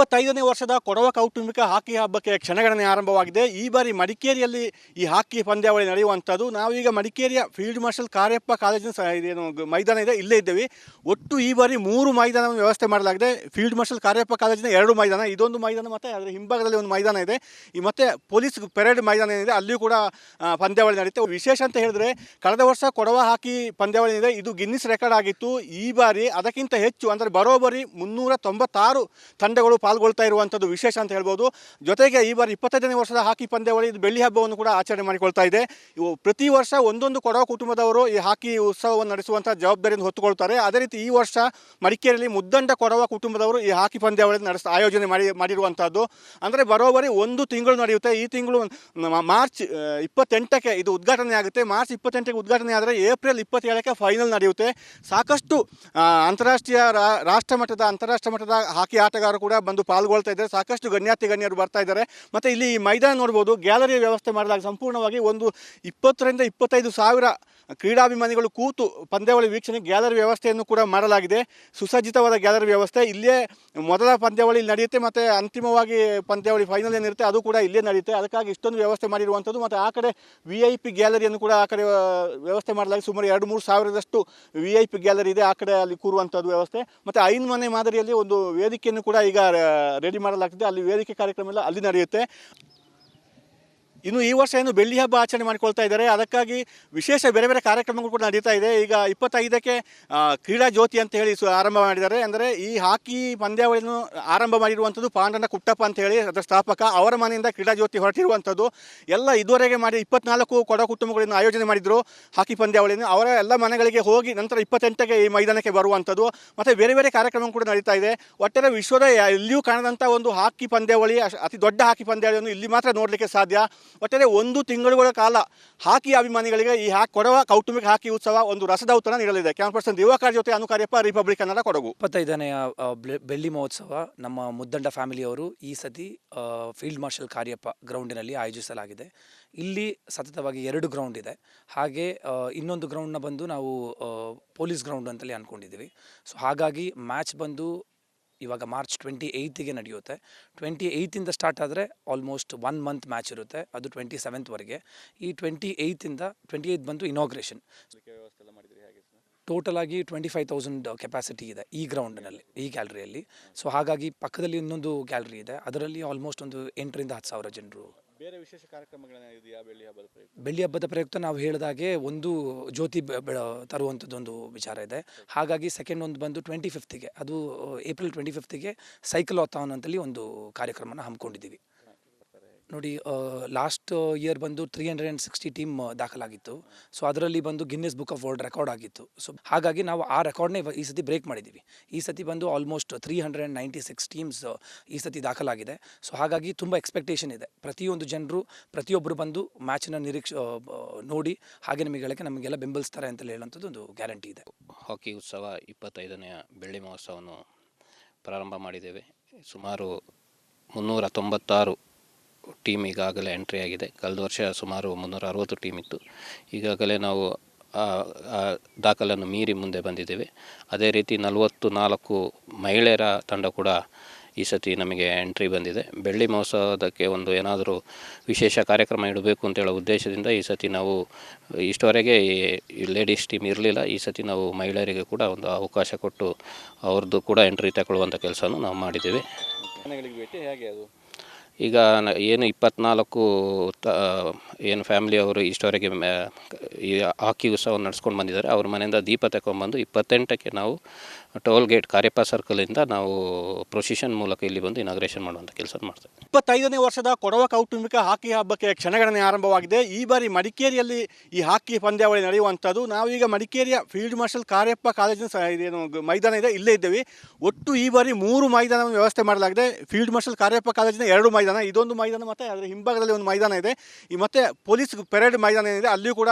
25ನೇ ವರ್ಷದ ಕೊಡವ ಕೌಟುಂಬಿಕ ಹಾಕಿ ಹಬ್ಬಕ್ಕೆ ಕ್ಷಣಗಣನೆ ಆರಂಭವಾಗಿದೆ. ಈ ಬಾರಿ ಮಡಿಕೇರಿಯಲ್ಲಿ ಈ ಹಾಕಿ ಪಂದ್ಯಾವಳಿ ನಡೆಯುವಂಥದ್ದು. ನಾವೀಗ ಮಡಿಕೇರಿಯ ಫೀಲ್ಡ್ ಮಾರ್ಷಲ್ ಕಾರ್ಯಪ್ಪ ಕಾಲೇಜಿನ ಇದೇನು ಮೈದಾನ ಇದೆ, ಇಲ್ಲೇ ಇದ್ದೇವೆ. ಒಟ್ಟು ಈ ಬಾರಿ 3 ಮೈದಾನವನ್ನು ವ್ಯವಸ್ಥೆ ಮಾಡಲಾಗಿದೆ. ಫೀಲ್ಡ್ ಮಾರ್ಷಲ್ ಕಾರ್ಯಪ್ಪ ಕಾಲೇಜಿನ 2 ಮೈದಾನ, ಇದೊಂದು ಮೈದಾನ ಮತ್ತು ಅದರ ಹಿಂಭಾಗದಲ್ಲಿ ಒಂದು ಮೈದಾನ ಇದೆ. ಈ ಮತ್ತೆ ಪೊಲೀಸ್ ಪೆರೇಡ್ ಮೈದಾನ ಏನಿದೆ ಅಲ್ಲಿಯೂ ಕೂಡ ಪಂದ್ಯಾವಳಿ ನಡೆಯುತ್ತೆ. ವಿಶೇಷ ಅಂತ ಹೇಳಿದ್ರೆ ಕಳೆದ ವರ್ಷ ಕೊಡವ ಹಾಕಿ ಪಂದ್ಯಾವಳಿ ಇದೆ, ಇದು ಗಿನ್ನಿಸ್ ರೆಕಾರ್ಡ್ ಆಗಿತ್ತು. ಈ ಬಾರಿ ಅದಕ್ಕಿಂತ ಹೆಚ್ಚು ಅಂದರೆ ಬರೋಬ್ಬರಿ 396 ತಂಡಗಳು ಪಾಲ್ಗೊಳ್ತಾ ಇರುವಂಥದ್ದು ವಿಶೇಷ ಅಂತ ಹೇಳ್ಬೋದು. ಜೊತೆಗೆ ಈ ಬಾರಿ 25ನೇ ವರ್ಷದ ಹಾಕಿ ಪಂದ್ಯಾವಳಿ ಇದು ಬೆಳ್ಳಿ ಹಬ್ಬವನ್ನು ಕೂಡ ಆಚರಣೆ ಮಾಡಿಕೊಳ್ತಾ ಇದೆ. ಇವು ಪ್ರತಿ ವರ್ಷ ಒಂದೊಂದು ಕೊಡವ ಕುಟುಂಬದವರು ಈ ಹಾಕಿ ಉತ್ಸವವನ್ನು ನಡೆಸುವಂಥ ಜವಾಬ್ದಾರಿಯನ್ನು ಹೊತ್ತುಕೊಳ್ತಾರೆ. ಅದೇ ರೀತಿ ಈ ವರ್ಷ ಮಡಿಕೇರಿಯಲ್ಲಿ ಮುದ್ದಂಡ ಕೊಡವ ಕುಟುಂಬದವರು ಈ ಹಾಕಿ ಪಂದ್ಯಾವಳಿ ಆಯೋಜನೆ ಮಾಡಿರುವಂಥದ್ದು. ಅಂದರೆ ಬರೋಬ್ಬರಿ 1 ತಿಂಗಳು ನಡೆಯುತ್ತೆ. ಈ ತಿಂಗಳು ಮಾರ್ಚ್ 28ಕ್ಕೆ ಇದು ಉದ್ಘಾಟನೆ ಆಗುತ್ತೆ. ಮಾರ್ಚ್ 28ಕ್ಕೆ ಉದ್ಘಾಟನೆ ಆದರೆ ಏಪ್ರಿಲ್ 27ಕ್ಕೆ ಫೈನಲ್ ನಡೆಯುತ್ತೆ. ಸಾಕಷ್ಟು ಅಂತಾರಾಷ್ಟ್ರೀಯ ಅಂತಾರಾಷ್ಟ್ರ ಮಟ್ಟದ ಹಾಕಿ ಆಟಗಾರರು ಕೂಡ ಬಂದು ಪಾಲ್ಗೊಳ್ತಾ ಇದ್ದಾರೆ. ಸಾಕಷ್ಟು ಗಣ್ಯರು ಬರ್ತಾ ಇದ್ದಾರೆ. ಮತ್ತು ಇಲ್ಲಿ ಮೈದಾನ ನೋಡ್ಬೋದು, ಗ್ಯಾಲರಿ ವ್ಯವಸ್ಥೆ ಮಾಡಲಾಗಿದೆ. ಸಂಪೂರ್ಣವಾಗಿ ಒಂದು 20ರಿಂದ 25 ಸಾವಿರ ಕ್ರೀಡಾಭಿಮಾನಿಗಳು ಕೂತು ಪಂದ್ಯಾವಳಿ ವೀಕ್ಷಣೆ ಗ್ಯಾಲರಿ ವ್ಯವಸ್ಥೆಯನ್ನು ಕೂಡ ಮಾಡಲಾಗಿದೆ. ಸುಸಜ್ಜಿತವಾದ ಗ್ಯಾಲರಿ ವ್ಯವಸ್ಥೆ. ಇಲ್ಲೇ ಮೊದಲ ಪಂದ್ಯಾವಳಿ ನಡೆಯುತ್ತೆ ಮತ್ತು ಅಂತಿಮವಾಗಿ ಪಂದ್ಯಾವಳಿ ಫೈನಲ್ ಏನಿರುತ್ತೆ ಅದು ಕೂಡ ಇಲ್ಲೇ ನಡೆಯುತ್ತೆ. ಅದಕ್ಕಾಗಿ ಇಷ್ಟೊಂದು ವ್ಯವಸ್ಥೆ ಮಾಡಿರುವಂಥದ್ದು. ಮತ್ತು ಆ ಕಡೆ VIP ಗ್ಯಾಲರಿಯನ್ನು ಕೂಡ ಆ ಕಡೆ ವ್ಯವಸ್ಥೆ ಮಾಡಲಾಗಿದೆ. ಸುಮಾರು 2-3 ಸಾವಿರದಷ್ಟು VIP ಗ್ಯಾಲರಿ ಇದೆ ಆ ಕಡೆ, ಅಲ್ಲಿ ಕೂರುವಂಥದ್ದು ವ್ಯವಸ್ಥೆ. ಮತ್ತು ಐನ್ ಮನೆ ಮಾದರಿಯಲ್ಲಿ ಒಂದು ವೇದಿಕೆಯನ್ನು ಕೂಡ ಈಗ ರೆಡಿ ಮಾಡಲಾಗ್ತಿದೆ. ಅಲ್ಲಿ ವೇದಿಕೆ ಕಾರ್ಯಕ್ರಮ ಎಲ್ಲ ಅಲ್ಲಿ ನಡೆಯುತ್ತೆ. ಇನ್ನು ಈ ವರ್ಷ ಏನು ಬೆಳ್ಳಿ ಹಬ್ಬ ಆಚರಣೆ ಮಾಡಿಕೊಳ್ತಾ ಇದ್ದಾರೆ, ಅದಕ್ಕಾಗಿ ವಿಶೇಷ ಬೇರೆ ಬೇರೆ ಕಾರ್ಯಕ್ರಮಗಳು ಕೂಡ ನಡೀತಾ ಇದೆ. ಈಗ 25ಕ್ಕೆ ಕ್ರೀಡಾ ಜ್ಯೋತಿ ಅಂತ ಹೇಳಿ ಆರಂಭ ಮಾಡಿದ್ದಾರೆ. ಅಂದರೆ ಈ ಹಾಕಿ ಪಂದ್ಯಾವಳಿಯನ್ನು ಆರಂಭ ಮಾಡಿರುವಂಥದ್ದು ಪಾಂಡನ ಕುಟ್ಟಪ್ಪ ಅಂತ ಹೇಳಿ ಅದರ ಸ್ಥಾಪಕ, ಅವರ ಮನೆಯಿಂದ ಕ್ರೀಡಾ ಜ್ಯೋತಿ ಹೊರಟಿರುವಂಥದ್ದು. ಎಲ್ಲ ಇದುವರೆಗೆ ಮಾಡಿ 24 ಕೊಡ ಕುಟುಂಬಗಳನ್ನು ಆಯೋಜನೆ ಮಾಡಿದ್ರು ಹಾಕಿ ಪಂದ್ಯಾವಳಿಯನ್ನು. ಅವರ ಎಲ್ಲ ಮನೆಗಳಿಗೆ ಹೋಗಿ ನಂತರ 28ಕ್ಕೆ ಈ ಮೈದಾನಕ್ಕೆ ಬರುವಂಥದ್ದು. ಮತ್ತು ಬೇರೆ ಬೇರೆ ಕಾರ್ಯಕ್ರಮ ಕೂಡ ನಡೀತಾ ಇದೆ. ಒಟ್ಟಾರೆ ವಿಶ್ವದ ಎಲ್ಲಿಯೂ ಕಾಣದಂಥ ಒಂದು ಹಾಕಿ ಪಂದ್ಯಾವಳಿ, ಅತಿ ದೊಡ್ಡ ಹಾಕಿ ಪಂದ್ಯಾವಳಿಯನ್ನು ಇಲ್ಲಿ ಮಾತ್ರ ನೋಡಲಿಕ್ಕೆ ಸಾಧ್ಯ. ಒಟ್ಟಾರೆ 1 ತಿಂಗಳುಗಳ ಕಾಲ ಹಾಕಿ ಅಭಿಮಾನಿಗಳಿಗೆ ಈ ಕೊಡವ ಕೌಟುಂಬಿಕ ಹಾಕಿ ಉತ್ಸವ ಒಂದು ರಸದೌತಣ ನೀಡಲಿದೆ. ಕ್ಯಾಮರಾ ಪರ್ಸನ್ ದಿವಾಕರ್ ಜೊತೆ ಅನುಕಾರ್ಯಪ್ಪ, ರಿಪಬ್ಲಿಕ್ ಕನ್ನಡ, ಕೊಡಗು. 25ನೇ ಬೆಳ್ಳಿ ಮಹೋತ್ಸವ ನಮ್ಮ ಮುದ್ದಂಡ ಫ್ಯಾಮಿಲಿಯವರು ಈ ಸತಿ ಫೀಲ್ಡ್ ಮಾರ್ಷಲ್ ಕಾರ್ಯಪ್ಪ ಗ್ರೌಂಡಿನಲ್ಲಿ ಆಯೋಜಿಸಲಾಗಿದೆ. ಇಲ್ಲಿ ಸತತವಾಗಿ 2 ಗ್ರೌಂಡ್ ಇದೆ. ಹಾಗೆ ಇನ್ನೊಂದು ಗ್ರೌಂಡ್ನ ಬಂದು ನಾವು ಪೊಲೀಸ್ ಗ್ರೌಂಡ್ ಅಂತಲೇ ಅಂದ್ಕೊಂಡಿದ್ದೀವಿ. ಸೊ ಹಾಗಾಗಿ ಮ್ಯಾಚ್ ಬಂದು ಇವಾಗ ಮಾರ್ಚ್ 28ಗೆ ನಡೆಯುತ್ತೆ. 28ಇಂದ ಸ್ಟಾರ್ಟ್ ಆದರೆ ಆಲ್ಮೋಸ್ಟ್ 1 ಮಂತ್ ಮ್ಯಾಚ್ ಇರುತ್ತೆ. ಅದು 27ವರೆಗೆ. ಈ 28 ಬಂದು ಇನಾಗ್ರೇಷನ್. ಟೋಟಲ್ ಆಗಿ 25,000 ಕೆಪಾಸಿಟಿ ಇದೆ ಈ ಗ್ರೌಂಡ್ನಲ್ಲಿ, ಈ ಗ್ಯಾಲರಿಯಲ್ಲಿ. ಸೊ ಹಾಗಾಗಿ ಪಕ್ಕದಲ್ಲಿ ಇನ್ನೊಂದು ಗ್ಯಾಲರಿ ಇದೆ, ಅದರಲ್ಲಿ ಆಲ್ಮೋಸ್ಟ್ ಒಂದು 8ರಿಂದ 10 ಸಾವಿರ ಜನರು. ಬೇರೆ ವಿಶೇಷ ಕಾರ್ಯಕ್ರಮಗಳೇನಿದೆಯಾ ಬೆಳ್ಳಿ ಹಬ್ಬದ ಪ್ರಯುಕ್ತ? ಬೆಳ್ಳಿ ಹಬ್ಬದ ಪ್ರಯುಕ್ತ ನಾವು ಹೇಳಿದಾಗೆ ಒಂದು ಜ್ಯೋತಿ ತರುವಂಥದ್ದೊಂದು ವಿಚಾರ ಇದೆ. ಹಾಗಾಗಿ ಸೆಕೆಂಡ್ ಒಂದು ಬಂದು 25ಗೆ, ಅದು ಏಪ್ರಿಲ್ 25ಗೆ ಸೈಕಲ್ ವಾತಾವರಣ ಅಂತಲ್ಲಿ ಒಂದು ಕಾರ್ಯಕ್ರಮನ ಹಮ್ಮಿಕೊಂಡಿದ್ದೀವಿ. ನೋಡಿ, ಲಾಸ್ಟ್ ಇಯರ್ ಬಂದು 360 ಟೀಮ್ ದಾಖಲಾಗಿತ್ತು. ಸೊ ಅದರಲ್ಲಿ ಬಂದು Guinness book of world record ಆಗಿತ್ತು. ಸೊ ಹಾಗಾಗಿ ನಾವು ಆ ರೆಕಾರ್ಡ್ನೇ ಈ ಸತಿ ಬ್ರೇಕ್ ಮಾಡಿದ್ದೀವಿ. ಈ ಸತಿ ಬಂದು ಆಲ್ಮೋಸ್ಟ್ 396 ಟೀಮ್ಸ್ ಈ ಸತಿ ದಾಖಲಾಗಿದೆ. ಸೊ ಹಾಗಾಗಿ ತುಂಬ ಎಕ್ಸ್ಪೆಕ್ಟೇಷನ್ ಇದೆ. ಪ್ರತಿಯೊಬ್ಬರು ಬಂದು ಮ್ಯಾಚನ್ನ ನೋಡಿ ಹಾಗೆ ನಮಗೆಲ್ಲ ಬೆಂಬಲಿಸ್ತಾರೆ ಅಂತ ಹೇಳುವಂಥದ್ದು ಒಂದು ಗ್ಯಾರಂಟಿ ಇದೆ. ಹಾಕಿ ಉತ್ಸವ 25ನೇ ಬೆಳ್ಳಿ ಮಹೋತ್ಸವವನ್ನು ಪ್ರಾರಂಭ ಮಾಡಿದ್ದೇವೆ. ಸುಮಾರು 396 ಟೀಮ್ ಈಗಾಗಲೇ ಎಂಟ್ರಿ ಆಗಿದೆ. ಕಳೆದ ವರ್ಷ ಸುಮಾರು 360 ಟೀಮ್ ಇತ್ತು. ಈಗಾಗಲೇ ನಾವು ದಾಖಲೆಯನ್ನು ಮೀರಿ ಮುಂದೆ ಬಂದಿದ್ದೇವೆ. ಅದೇ ರೀತಿ 44 ಮಹಿಳೆಯರ ತಂಡ ಕೂಡ ಈ ಸತಿ ನಮಗೆ ಎಂಟ್ರಿ ಬಂದಿದೆ. ಬೆಳ್ಳಿ ಮಹೋತ್ಸವದಕ್ಕೆ ಒಂದು ಏನಾದರೂ ವಿಶೇಷ ಕಾರ್ಯಕ್ರಮ ಇಡಬೇಕು ಅಂತ ಹೇಳೋ ಉದ್ದೇಶದಿಂದ ಈ ಸತಿ ನಾವು ಇಷ್ಟವರೆಗೆ ಈ ಲೇಡೀಸ್ ಟೀಮ್ ಇರಲಿಲ್ಲ. ಈ ಸತಿ ನಾವು ಮಹಿಳೆಯರಿಗೆ ಕೂಡ ಒಂದು ಅವಕಾಶ ಕೊಟ್ಟು ಅವ್ರದ್ದು ಕೂಡ ಎಂಟ್ರಿ ತಗೊಳ್ಳುವಂಥ ಕೆಲಸವನ್ನು ನಾವು ಮಾಡಿದ್ದೇವೆ. ಹೇಗೆ ಅದು ಈಗ ಏನು 24 ಏನು ಫ್ಯಾಮಿಲಿಯವರು ಇಷ್ಟವರೆಗೆ ಈ ಹಾಕಿ ಉತ್ಸವ ನಡೆಸ್ಕೊಂಡು ಬಂದಿದ್ದಾರೆ, ಅವ್ರ ಮನೆಯಿಂದ ದೀಪ ತಗೊಂಡ್ಬಂದು 28ಕ್ಕೆ ನಾವು ಟೋಲ್ ಗೇಟ್ ಕಾರ್ಯಪ್ಪ ಸರ್ಕಲಿಂದ ನಾವು ಪ್ರೊಸಿಷನ್ ಮೂಲಕ ಇಲ್ಲಿ ಬಂದು ಇನಾಗ್ರೇಷನ್ ಮಾಡುವಂಥ ಕೆಲಸ ಮಾಡ್ತೇವೆ. 25ನೇ ವರ್ಷದ ಕೊಡವ ಕೌಟುಂಬಿಕ ಹಾಕಿ ಹಬ್ಬಕ್ಕೆ ಕ್ಷಣಗಣನೆ ಆರಂಭವಾಗಿದೆ. ಈ ಬಾರಿ ಮಡಿಕೇರಿಯಲ್ಲಿ ಈ ಹಾಕಿ ಪಂದ್ಯಾವಳಿ ನಡೆಯುವಂಥದ್ದು. ನಾವೀಗ ಮಡಿಕೇರಿಯ ಫೀಲ್ಡ್ ಮಾರ್ಷಲ್ ಕಾರ್ಯಪ್ಪ ಕಾಲೇಜಿನ ಇದೇನು ಮೈದಾನ ಇದೆ, ಇಲ್ಲೇ ಇದ್ದೇವೆ. ಒಟ್ಟು ಈ ಬಾರಿ 3 ಮೈದಾನವನ್ನು ವ್ಯವಸ್ಥೆ ಮಾಡಲಾಗಿದೆ. ಫೀಲ್ಡ್ ಮಾರ್ಷಲ್ ಕಾರ್ಯಪ್ಪ ಕಾಲೇಜಿನ 2 ಮೈದಾನ, ಇದೊಂದು ಮೈದಾನ ಮತ್ತು ಅದರ ಹಿಂಭಾಗದಲ್ಲಿ ಒಂದು ಮೈದಾನ ಇದೆ. ಈ ಮತ್ತೆ ಪೊಲೀಸ್ ಪೆರೇಡ್ ಮೈದಾನ ಏನಿದೆ ಅಲ್ಲಿಯೂ ಕೂಡ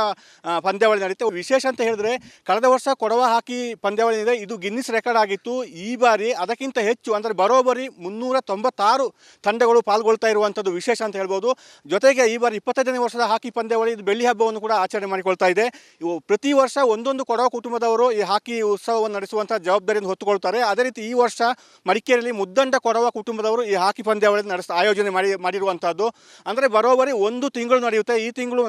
ಪಂದ್ಯಾವಳಿ ನಡೆಯುತ್ತೆ. ವಿಶೇಷ ಅಂತ ಹೇಳಿದ್ರೆ ಕಳೆದ ವರ್ಷ ಕೊಡವ ಹಾಕಿ ಪಂದ್ಯಾವಳಿ ಇದೆ, ಇದು ಗಿನ್ನಿಸ್ ರೆಕಾರ್ಡ್ ಆಗಿತ್ತು. ಈ ಬಾರಿ ಅದಕ್ಕಿಂತ ಹೆಚ್ಚು ಅಂದರೆ ಬರೋಬ್ಬರಿ 396 ತಂಡಗಳು ಪಾಲ್ಗೊಳ್ತಾ ಇರುವಂಥದ್ದು ವಿಶೇಷ ಅಂತ ಹೇಳ್ಬೋದು. ಜೊತೆಗೆ ಈ ಬಾರಿ 25ನೇ ವರ್ಷದ ಹಾಕಿ ಪಂದ್ಯಾವಳಿ ಇದು ಬೆಳ್ಳಿ ಹಬ್ಬವನ್ನು ಕೂಡ ಆಚರಣೆ ಮಾಡಿಕೊಳ್ತಾ ಇದೆ. ಇವು ಪ್ರತಿ ವರ್ಷ ಒಂದೊಂದು ಕೊಡವ ಕುಟುಂಬದವರು ಈ ಹಾಕಿ ಉತ್ಸವವನ್ನು ನಡೆಸುವಂಥ ಜವಾಬ್ದಾರಿಯನ್ನು ಹೊತ್ತುಕೊಳ್ತಾರೆ. ಅದೇ ರೀತಿ ಈ ವರ್ಷ ಮಡಿಕೇರಿಯಲ್ಲಿ ಮುದ್ದಂಡ ಕೊಡವ ಕುಟುಂಬದವರು ಈ ಹಾಕಿ ಪಂದ್ಯಾವಳಿ ಆಯೋಜನೆ ಮಾಡಿರುವಂಥದ್ದು. ಅಂದರೆ ಬರೋಬ್ಬರಿ ಒಂದು ತಿಂಗಳು ನಡೆಯುತ್ತೆ. ಈ ತಿಂಗಳು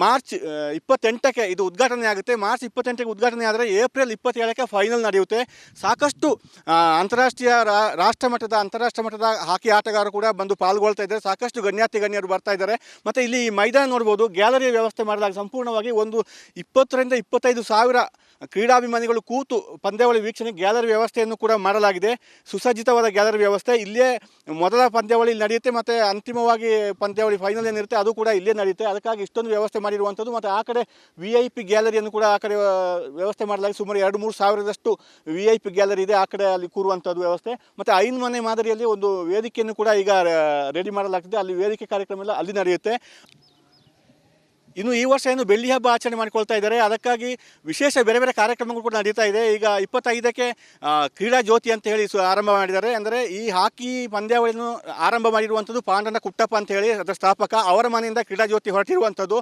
ಮಾರ್ಚ್ 28ಕ್ಕೆ ಇದು ಉದ್ಘಾಟನೆ ಆಗುತ್ತೆ. ಮಾರ್ಚ್ 28ಕ್ಕೆ ಉದ್ಘಾಟನೆ ಆದರೆ ಏಪ್ರಿಲ್ 27ಕ್ಕೆ ಫೈನಲ್ ನಡೆಯುತ್ತೆ. ಸಾಕಷ್ಟು ಅಂತಾರಾಷ್ಟ್ರೀಯ ಅಂತಾರಾಷ್ಟ್ರ ಮಟ್ಟದ ಹಾಕಿ ಆಟಗಾರರು ಕೂಡ ಬಂದು ಪಾಲ್ಗೊಳ್ತಾ ಇದ್ದಾರೆ. ಸಾಕಷ್ಟು ಗಣ್ಯರು ಬರ್ತಾ ಇದ್ದಾರೆ. ಮತ್ತು ಇಲ್ಲಿ ಈ ಮೈದಾನ ನೋಡ್ಬೋದು, ಗ್ಯಾಲರಿ ವ್ಯವಸ್ಥೆ ಮಾಡಲಾಗಿದೆ. ಸಂಪೂರ್ಣವಾಗಿ ಒಂದು 20ರಿಂದ 25 ಸಾವಿರ ಕ್ರೀಡಾಭಿಮಾನಿಗಳು ಕೂತು ಪಂದ್ಯಾವಳಿ ವೀಕ್ಷಣೆ ಗ್ಯಾಲರಿ ವ್ಯವಸ್ಥೆಯನ್ನು ಕೂಡ ಮಾಡಲಾಗಿದೆ. ಸುಸಜ್ಜಿತವಾದ ಗ್ಯಾಲರಿ ವ್ಯವಸ್ಥೆ. ಇಲ್ಲೇ ಮೊದಲ ಪಂದ್ಯಾವಳಿ ನಡೆಯುತ್ತೆ ಮತ್ತು ಅಂತಿಮವಾಗಿ ಪಂದ್ಯಾವಳಿ ಫೈನಲ್ ಏನಿರುತ್ತೆ ಅದು ಕೂಡ ಇಲ್ಲೇ ನಡೆಯುತ್ತೆ. ಅದಕ್ಕಾಗಿ ಇಷ್ಟೊಂದು ವ್ಯವಸ್ಥೆ ಮಾಡಿರುವಂಥದ್ದು. ಮತ್ತು ಆ ಕಡೆ VIP ಗ್ಯಾಲರಿಯನ್ನು ಕೂಡ ಆ ಕಡೆ ವ್ಯವಸ್ಥೆ ಮಾಡಲಾಗಿದೆ. ಸುಮಾರು 2-3 ಸಾವಿರದಷ್ಟು VIP ಗ್ಯಾಲರಿ ಇದೆ ಆ ಕಡೆ, ಅಲ್ಲಿ ಕೂರುವಂಥದ್ದು ವ್ಯವಸ್ಥೆ. ಮತ್ತು ಐನ್ ಮನೆ ಮಾದರಿಯಲ್ಲಿ ಒಂದು ವೇದಿಕೆಯನ್ನು ಕೂಡ ಈಗ ರೆಡಿ ಮಾಡಲಾಗ್ತಿದೆ. ಅಲ್ಲಿ ವೇದಿಕೆ ಕಾರ್ಯಕ್ರಮ ಎಲ್ಲ ಅಲ್ಲಿ ನಡೆಯುತ್ತೆ. ಇನ್ನು ಈ ವರ್ಷ ಏನು ಬೆಳ್ಳಿ ಹಬ್ಬ ಆಚರಣೆ ಮಾಡಿಕೊಳ್ತಾ ಇದ್ದಾರೆ, ಅದಕ್ಕಾಗಿ ವಿಶೇಷ ಬೇರೆ ಬೇರೆ ಕಾರ್ಯಕ್ರಮಗಳು ಕೂಡ ನಡೀತಾ ಇದೆ. ಈಗ 25ಕ್ಕೆ ಕ್ರೀಡಾ ಜ್ಯೋತಿ ಅಂತ ಹೇಳಿ ಆರಂಭ ಮಾಡಿದ್ದಾರೆ. ಅಂದರೆ ಈ ಹಾಕಿ ಪಂದ್ಯಾವಳಿಯನ್ನು ಆರಂಭ ಮಾಡಿರುವಂಥದ್ದು ಪಾಂಡನ ಕುಟ್ಟಪ್ಪ ಅಂತ ಹೇಳಿ ಅದರ ಸ್ಥಾಪಕ, ಅವರ ಮನೆಯಿಂದ ಕ್ರೀಡಾ ಜ್ಯೋತಿ ಹೊರಟಿರುವಂಥದ್ದು.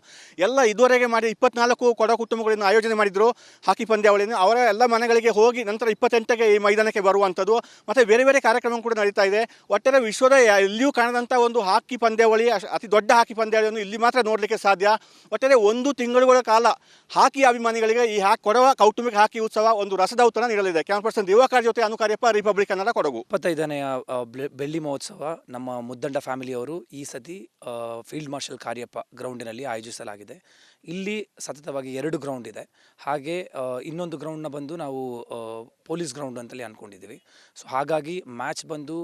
ಎಲ್ಲ ಇದುವರೆಗೆ ಮಾಡಿ 24 ಕೊಡ ಕುಟುಂಬಗಳನ್ನು ಆಯೋಜನೆ ಮಾಡಿದರು ಹಾಕಿ ಪಂದ್ಯಾವಳಿಯನ್ನು. ಅವರ ಎಲ್ಲ ಮನೆಗಳಿಗೆ ಹೋಗಿ ನಂತರ 28ಕ್ಕೆ ಈ ಮೈದಾನಕ್ಕೆ ಬರುವಂಥದ್ದು. ಮತ್ತು ಬೇರೆ ಬೇರೆ ಕಾರ್ಯಕ್ರಮ ಕೂಡ ನಡೀತಾ ಇದೆ. ಒಟ್ಟಾರೆ ವಿಶ್ವದ ಎಲ್ಲಿಯೂ ಕಾಣದಂಥ ಒಂದು ಹಾಕಿ ಪಂದ್ಯಾವಳಿ, ಅತಿ ದೊಡ್ಡ ಹಾಕಿ ಪಂದ್ಯಾವಳಿಯನ್ನು ಇಲ್ಲಿ ಮಾತ್ರ ನೋಡಲಿಕ್ಕೆ ಸಾಧ್ಯ. ಒಟ್ಟಾರೆ 1 ತಿಂಗಳುಗಳ ಕಾಲ ಹಾಕಿ ಅಭಿಮಾನಿಗಳಿಗೆ ಈ ಕೊಡವ ಕೌಟುಂಬಿಕ ಹಾಕಿ ಉತ್ಸವ ಒಂದು ರಸದೌತಣ ನೀಡಲಿದೆ. ಕ್ಯಾಮರಾ ಪರ್ಸನ್ ದಿವಾಕರ್ ಜೊತೆ ಅನುಕಾರ್ಯಪ್ಪ, ರಿಪಬ್ಲಿಕ್ ಕನ್ನಡ, ಕೊಡಗು. 25ನೇಯ ಬೆಳ್ಳಿ ಮಹೋತ್ಸವ ನಮ್ಮ ಮುದ್ದಂಡ ಫ್ಯಾಮಿಲಿಯವರು ಈ ಸತಿ ಫೀಲ್ಡ್ ಮಾರ್ಷಲ್ ಕಾರ್ಯಪ್ಪ ಗ್ರೌಂಡಿನಲ್ಲಿ ಆಯೋಜಿಸಲಾಗಿದೆ. ಇಲ್ಲಿ ಸತತವಾಗಿ 2 ಗ್ರೌಂಡ್ ಇದೆ. ಹಾಗೆ ಇನ್ನೊಂದು ಗ್ರೌಂಡ್ನ ಬಂದು ನಾವು ಪೊಲೀಸ್ ಗ್ರೌಂಡ್ ಅಂತಲೇ ಅಂದ್ಕೊಂಡಿದ್ದೀವಿ. ಸೊ ಹಾಗಾಗಿ ಮ್ಯಾಚ್ ಬಂದು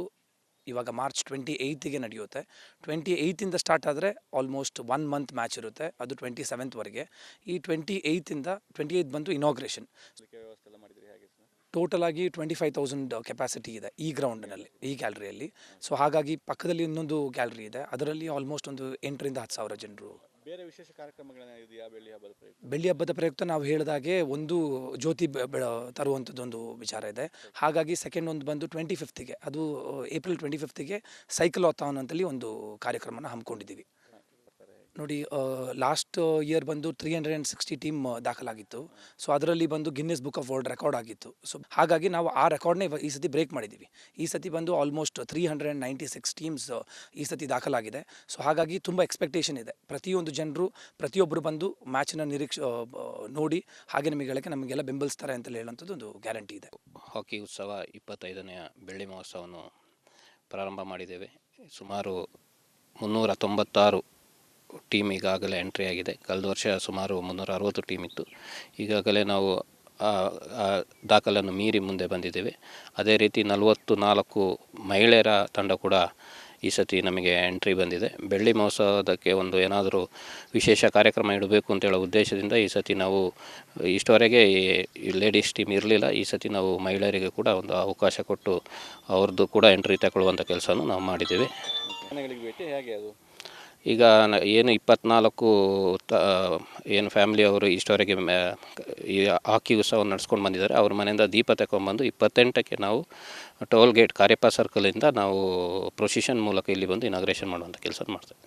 ಇವಾಗ ಮಾರ್ಚ್ 28ಗೆ ನಡೆಯುತ್ತೆ. 28ಇಂದ ಸ್ಟಾರ್ಟ್ ಆದರೆ ಆಲ್ಮೋಸ್ಟ್ 1 ಮಂತ್ ಮ್ಯಾಚ್ ಇರುತ್ತೆ. ಅದು 27ವರೆಗೆ. ಈ 28 ಬಂದು ಇನಾಗ್ರೇಷನ್. ಟೋಟಲ್ ಆಗಿ 25,000 ಕೆಪಾಸಿಟಿ ಇದೆ ಈ ಗ್ರೌಂಡ್ನಲ್ಲಿ, ಈ ಗ್ಯಾಲರಿಯಲ್ಲಿ. ಸೊ ಹಾಗಾಗಿ ಪಕ್ಕದಲ್ಲಿ ಇನ್ನೊಂದು ಗ್ಯಾಲರಿ ಇದೆ, ಅದರಲ್ಲಿ ಆಲ್ಮೋಸ್ಟ್ ಒಂದು 8ರಿಂದ 10,000 ಜನರು. ಬೇರೆ ವಿಶೇಷ ಕಾರ್ಯಕ್ರಮಗಳೇನಿದೆಯಾ ಬೆಳ್ಳಿ ಹಬ್ಬದ ಪ್ರಯುಕ್ತ? ಬೆಳ್ಳಿ ಹಬ್ಬದ ಪ್ರಯುಕ್ತ ನಾವು ಹೇಳಿದಾಗೆ ಒಂದು ಜ್ಯೋತಿ ತರುವಂಥದ್ದೊಂದು ವಿಚಾರ ಇದೆ. ಹಾಗಾಗಿ ಸೆಕೆಂಡ್ ಒಂದು ಬಂದು 25ಗೆ, ಅದು ಏಪ್ರಿಲ್ 25ಗೆ ಸೈಕಲ್ ವಾತಾವರಣ ಅಂತಲ್ಲಿ ಒಂದು ಕಾರ್ಯಕ್ರಮನ ಹಮ್ಮಿಕೊಂಡಿದ್ದೀವಿ. ನೋಡಿ, ಲಾಸ್ಟ್ ಇಯರ್ ಬಂದು 360 ಟೀಮ್ ದಾಖಲಾಗಿತ್ತು. ಸೊ ಅದರಲ್ಲಿ ಬಂದು Guinness book of world record ಆಗಿತ್ತು. ಸೊ ಹಾಗಾಗಿ ನಾವು ಆ ರೆಕಾರ್ಡ್ನೇ ಈ ಸತಿ ಬ್ರೇಕ್ ಮಾಡಿದ್ದೀವಿ. ಈ ಸತಿ ಬಂದು ಆಲ್ಮೋಸ್ಟ್ 396 ಟೀಮ್ಸ್ ಈ ಸತಿ ದಾಖಲಾಗಿದೆ. ಸೊ ಹಾಗಾಗಿ ತುಂಬ ಎಕ್ಸ್ಪೆಕ್ಟೇಷನ್ ಇದೆ. ಪ್ರತಿಯೊಬ್ಬರು ಬಂದು ಮ್ಯಾಚನ್ನ ನೋಡಿ ಹಾಗೆ ನಮಗೆಲ್ಲ ಬೆಂಬಲಿಸ್ತಾರೆ ಅಂತ ಹೇಳುವಂಥದ್ದು ಒಂದು ಗ್ಯಾರಂಟಿ ಇದೆ. ಹಾಕಿ ಉತ್ಸವ 25ನೇಯ ಬೆಳ್ಳಿ ಮಹೋತ್ಸವವನ್ನು ಪ್ರಾರಂಭ ಮಾಡಿದ್ದೇವೆ. ಸುಮಾರು 396 ಟೀಮ್ ಈಗಾಗಲೇ ಎಂಟ್ರಿ ಆಗಿದೆ. ಕಳೆದ ವರ್ಷ ಸುಮಾರು 360 ಟೀಮ್ ಇತ್ತು. ಈಗಾಗಲೇ ನಾವು ದಾಖಲೆಯನ್ನು ಮೀರಿ ಮುಂದೆ ಬಂದಿದ್ದೇವೆ. ಅದೇ ರೀತಿ 44 ಮಹಿಳೆಯರ ತಂಡ ಕೂಡ ಈ ಸತಿ ನಮಗೆ ಎಂಟ್ರಿ ಬಂದಿದೆ. ಬೆಳ್ಳಿ ಮಹೋತ್ಸವದಕ್ಕೆ ಒಂದು ಏನಾದರೂ ವಿಶೇಷ ಕಾರ್ಯಕ್ರಮ ಇಡಬೇಕು ಅಂತೇಳೋ ಉದ್ದೇಶದಿಂದ ಈ ಸತಿ ನಾವು ಇಷ್ಟವರೆಗೆ ಈ ಲೇಡೀಸ್ ಟೀಮ್ ಇರಲಿಲ್ಲ. ಈ ಸತಿ ನಾವು ಮಹಿಳೆಯರಿಗೆ ಕೂಡ ಒಂದು ಅವಕಾಶ ಕೊಟ್ಟು ಅವ್ರದ್ದು ಕೂಡ ಎಂಟ್ರಿ ತಗೊಳ್ಳುವಂಥ ಕೆಲಸವನ್ನು ನಾವು ಮಾಡಿದ್ದೇವೆ. ಹೇಗೆ ಅದು ಈಗ ಏನು 24 ಏನು ಫ್ಯಾಮಿಲಿಯವರು ಇಷ್ಟವರೆಗೆ ಈ ಹಾಕಿ ಉತ್ಸವ ನಡೆಸ್ಕೊಂಡು ಬಂದಿದ್ದಾರೆ, ಅವ್ರ ಮನೆಯಿಂದ ದೀಪ ತಗೊಂಡ್ಬಂದು 28ಕ್ಕೆ ನಾವು ಟೋಲ್ ಗೇಟ್ ಕಾರ್ಯಪ್ಪ ಸರ್ಕಲಿಂದ ನಾವು ಪ್ರೊಸಿಷನ್ ಮೂಲಕ ಇಲ್ಲಿ ಬಂದು ಇನಾಗ್ರೇಷನ್ ಮಾಡುವಂಥ ಕೆಲಸ ಮಾಡ್ತೇವೆ.